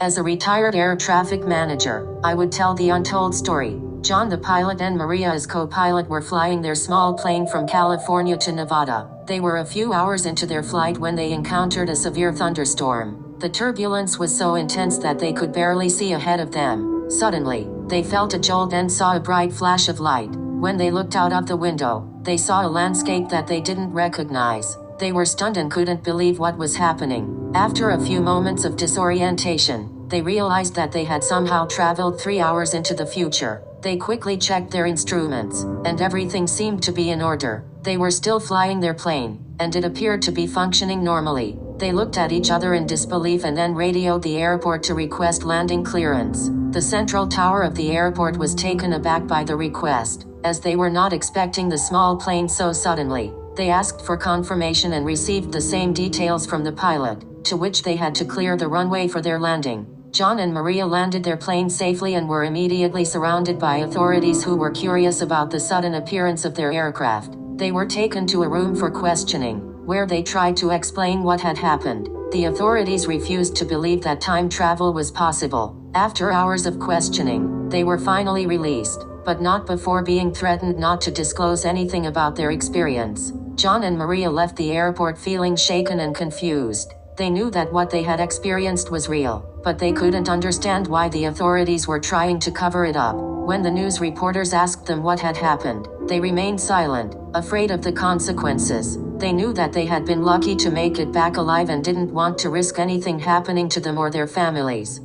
As a retired air traffic manager, I would tell the untold story. John the pilot and Maria as co-pilot were flying their small plane from California to Nevada. They were a few hours into their flight when they encountered a severe thunderstorm. The turbulence was so intense that they could barely see ahead of them. Suddenly, they felt a jolt and saw a bright flash of light. When they looked out of the window, they saw a landscape that they didn't recognize. They were stunned and couldn't believe what was happening. After a few moments of disorientation, they realized that they had somehow traveled 3 hours into the future. They quickly checked their instruments, and everything seemed to be in order. They were still flying their plane, and it appeared to be functioning normally. They looked at each other in disbelief and then radioed the airport to request landing clearance. The central tower of the airport was taken aback by the request, as they were not expecting the small plane so suddenly. They asked for confirmation and received the same details from the pilot, to which they had to clear the runway for their landing. John and Maria landed their plane safely and were immediately surrounded by authorities who were curious about the sudden appearance of their aircraft. They were taken to a room for questioning, where they tried to explain what had happened. The authorities refused to believe that time travel was possible. After hours of questioning, they were finally released, but not before being threatened not to disclose anything about their experience. John and Maria left the airport feeling shaken and confused. They knew that what they had experienced was real, but they couldn't understand why the authorities were trying to cover it up. When the news reporters asked them what had happened, they remained silent, afraid of the consequences. They knew that they had been lucky to make it back alive and didn't want to risk anything happening to them or their families.